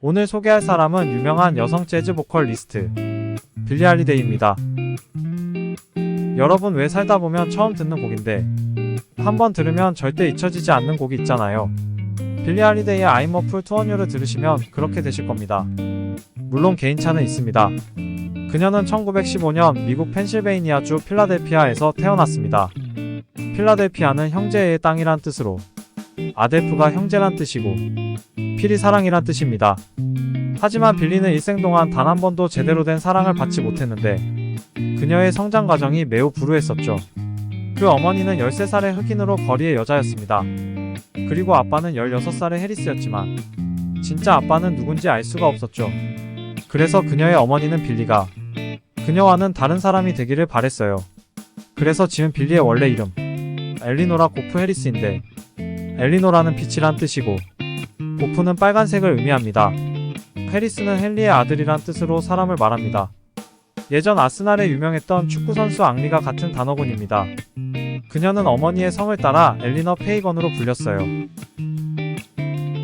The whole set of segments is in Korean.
오늘 소개할 사람은 유명한 여성 재즈 보컬리스트 빌리 할리데이입니다. 여러분 왜 살다 보면 처음 듣는 곡인데 한번 들으면 절대 잊혀지지 않는 곡이 있잖아요. 빌리 할리데이의 I'm a Fool to Want You를 들으시면 그렇게 되실 겁니다. 물론 개인차는 있습니다. 그녀는 1915년 미국 펜실베이니아주 필라델피아에서 태어났습니다. 필라델피아는 형제의 땅이란 뜻으로 아델프가 형제란 뜻이고 필이 사랑이란 뜻입니다. 하지만 빌리는 일생 동안 단 한 번도 제대로 된 사랑을 받지 못했는데 그녀의 성장 과정이 매우 불우했었죠. 그 어머니는 13살의 흑인으로 거리의 여자였습니다. 그리고 아빠는 16살의 해리스였지만 진짜 아빠는 누군지 알 수가 없었죠. 그래서 그녀의 어머니는 빌리가 그녀와는 다른 사람이 되기를 바랬어요. 그래서 지은 빌리의 원래 이름 엘리노라 고프 해리스인데 엘리노라는 빛이란 뜻이고 고프는 빨간색을 의미합니다. 해리스는 헨리의 아들이란 뜻으로 사람을 말합니다. 예전 아스날에 유명했던 축구선수 앙리가 같은 단어군입니다. 그녀는 어머니의 성을 따라 엘리너 페이건으로 불렸어요.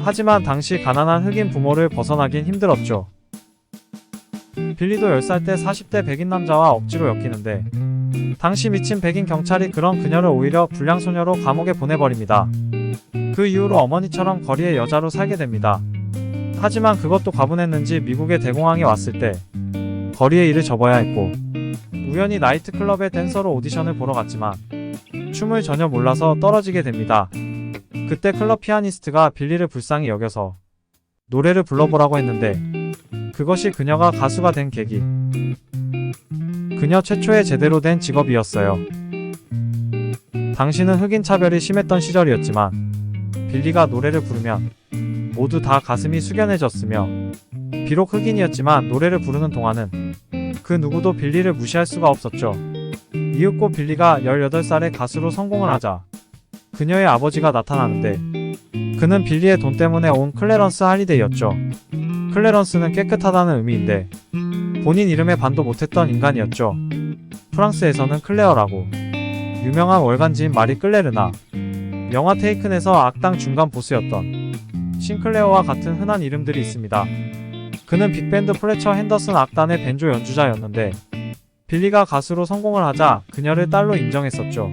하지만 당시 가난한 흑인 부모를 벗어나긴 힘들었죠. 빌리도 10살 때 40대 백인 남자와 억지로 엮이는데 당시 미친 백인 경찰이 그런 그녀를 오히려 불량소녀로 감옥에 보내버립니다. 그 이후로 어머니처럼 거리의 여자로 살게 됩니다. 하지만 그것도 과분했는지 미국의 대공황이 왔을 때 거리의 일을 접어야 했고 우연히 나이트클럽의 댄서로 오디션을 보러 갔지만 춤을 전혀 몰라서 떨어지게 됩니다. 그때 클럽 피아니스트가 빌리를 불쌍히 여겨서 노래를 불러보라고 했는데 그것이 그녀가 가수가 된 계기. 그녀 최초의 제대로 된 직업이었어요. 당시는 흑인 차별이 심했던 시절이었지만 빌리가 노래를 부르면 모두 다 가슴이 숙연해졌으며 비록 흑인이었지만 노래를 부르는 동안은 그 누구도 빌리를 무시할 수가 없었죠. 이윽고 빌리가 18살에 가수로 성공을 하자 그녀의 아버지가 나타나는데 그는 빌리의 돈 때문에 온 클래런스 할리데이였죠. 클래런스는 깨끗하다는 의미인데 본인 이름에 반도 못했던 인간이었죠. 프랑스에서는 클레어라고 유명한 월간지인 마리 클레르나 영화 테이큰에서 악당 중간 보스였던 싱클레어와 같은 흔한 이름들이 있습니다. 그는 빅밴드 플래처 핸더슨 악단의 벤조 연주자였는데 빌리가 가수로 성공을 하자 그녀를 딸로 인정했었죠.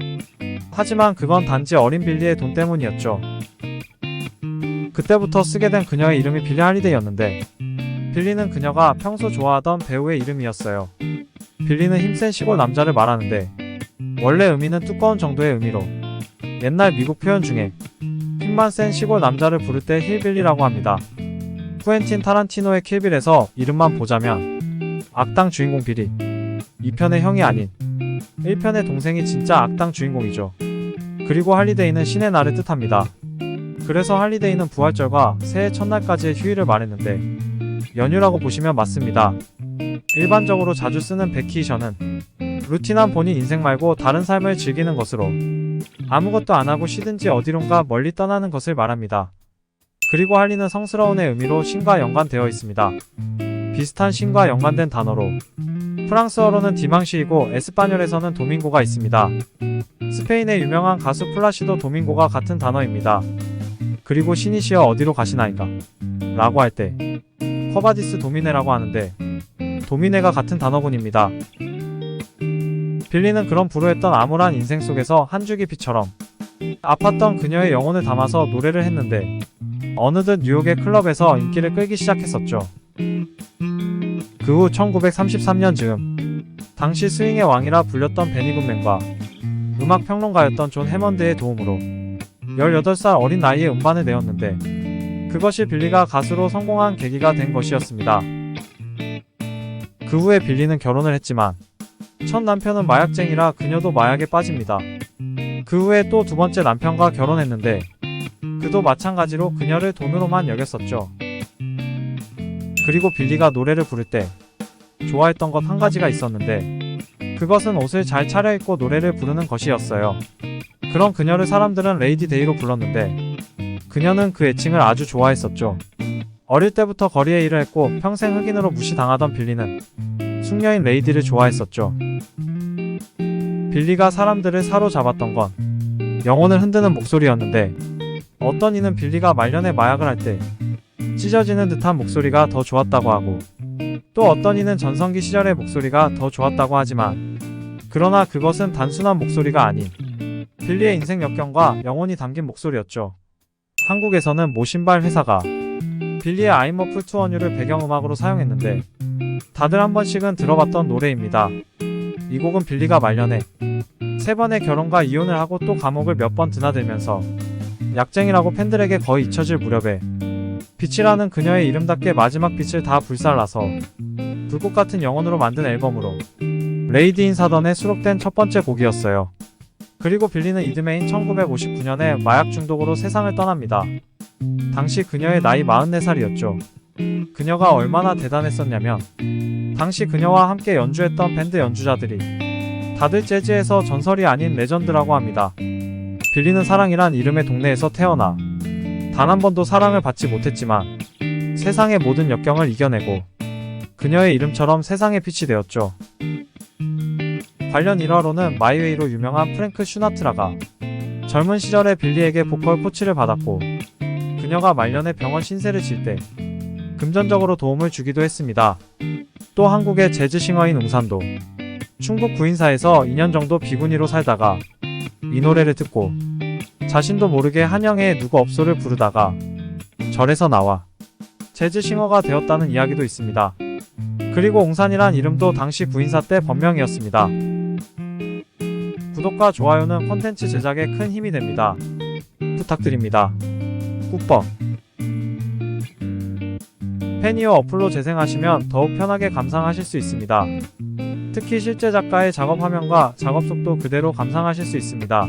하지만 그건 단지 어린 빌리의 돈 때문이었죠. 그때부터 쓰게 된 그녀의 이름이 빌리 할리데이였는데 빌리는 그녀가 평소 좋아하던 배우의 이름이었어요. 빌리는 힘센 시골 남자를 말하는데 원래 의미는 두꺼운 정도의 의미로 옛날 미국 표현 중에 힘만 센 시골 남자를 부를 때 힐빌리라고 합니다. 쿠엔틴 타란티노의 킬빌에서 이름만 보자면 악당 주인공 빌리 2편의 형이 아닌 1편의 동생이 진짜 악당 주인공이죠. 그리고 할리데이는 신의 날을 뜻합니다. 그래서 할리데이는 부활절과 새해 첫날까지의 휴일을 말했는데 연휴라고 보시면 맞습니다. 일반적으로 자주 쓰는 베케이션은 루틴한 본인 인생 말고 다른 삶을 즐기는 것으로 아무것도 안하고 쉬든지 어디론가 멀리 떠나는 것을 말합니다. 그리고 할리는 성스러운의 의미로 신과 연관되어 있습니다. 비슷한 신과 연관된 단어로 프랑스어로는 디망시이고 에스파뇰에서는 도밍고가 있습니다. 스페인의 유명한 가수 플라시도 도밍고가 같은 단어입니다. 그리고 신이시여 어디로 가시나이까? 라고 할 때 커바디스 도미네라고 하는데 도미네가 같은 단어군입니다. 빌리는 그런 불우했던 암울한 인생 속에서 한 줄기 빛처럼 아팠던 그녀의 영혼을 담아서 노래를 했는데 어느덧 뉴욕의 클럽에서 인기를 끌기 시작했었죠. 그 후 1933년 즈음 당시 스윙의 왕이라 불렸던 베니 굿맨과 음악평론가였던 존 해먼드의 도움으로 18살 어린 나이에 음반을 내었는데 그것이 빌리가 가수로 성공한 계기가 된 것이었습니다. 그 후에 빌리는 결혼을 했지만 첫 남편은 마약쟁이라 그녀도 마약에 빠집니다. 그 후에 또 두 번째 남편과 결혼했는데 그도 마찬가지로 그녀를 돈으로만 여겼었죠. 그리고 빌리가 노래를 부를 때 좋아했던 것 한 가지가 있었는데 그것은 옷을 잘 차려입고 노래를 부르는 것이었어요. 그런 그녀를 사람들은 레이디 데이로 불렀는데 그녀는 그 애칭을 아주 좋아했었죠. 어릴 때부터 거리에 일을 했고 평생 흑인으로 무시당하던 빌리는 숙녀인 레이디를 좋아했었죠. 빌리가 사람들을 사로잡았던 건 영혼을 흔드는 목소리였는데 어떤 이는 빌리가 말년에 마약을 할 때 찢어지는 듯한 목소리가 더 좋았다고 하고, 또 어떤 이는 전성기 시절의 목소리가 더 좋았다고 하지만, 그러나 그것은 단순한 목소리가 아닌 빌리의 인생 역경과 영혼이 담긴 목소리였죠. 한국에서는 모 신발 회사가 빌리의 I'm a Fool to Want You를 배경음악으로 사용했는데 다들 한 번씩은 들어봤던 노래입니다. 이 곡은 빌리가 말년에 3번의 결혼과 이혼을 하고 또 감옥을 몇 번 드나들면서 약쟁이라고 팬들에게 거의 잊혀질 무렵에 빛이라는 그녀의 이름답게 마지막 빛을 다 불살라서 불꽃 같은 영혼으로 만든 앨범으로 레이디 인 사던에 수록된 첫 번째 곡이었어요. 그리고 빌리는 이듬해인 1959년에 마약 중독으로 세상을 떠납니다. 당시 그녀의 나이 44살이었죠. 그녀가 얼마나 대단했었냐면 당시 그녀와 함께 연주했던 밴드 연주자들이 다들 재즈에서 전설이 아닌 레전드라고 합니다. 빌리는 사랑이란 이름의 동네에서 태어나 단 한 번도 사랑을 받지 못했지만 세상의 모든 역경을 이겨내고 그녀의 이름처럼 세상의 빛이 되었죠. 관련 일화로는 마이웨이로 유명한 프랭크 슈나트라가 젊은 시절에 빌리에게 보컬 코치를 받았고 그녀가 말년에 병원 신세를 질 때 금전적으로 도움을 주기도 했습니다. 또 한국의 재즈싱어인 웅산도 충북 구인사에서 2년 정도 비구니로 살다가 이 노래를 듣고 자신도 모르게 한영애의 누구 없소를 부르다가 절에서 나와 재즈싱어가 되었다는 이야기도 있습니다. 그리고 웅산이란 이름도 당시 구인사 때 법명이었습니다. 구독과 좋아요는 콘텐츠 제작에 큰 힘이 됩니다. 부탁드립니다. 꾹뻑. 팬이어 어플로 재생하시면 더욱 편하게 감상하실 수 있습니다. 특히 실제 작가의 작업 화면과 작업 속도 그대로 감상하실 수 있습니다.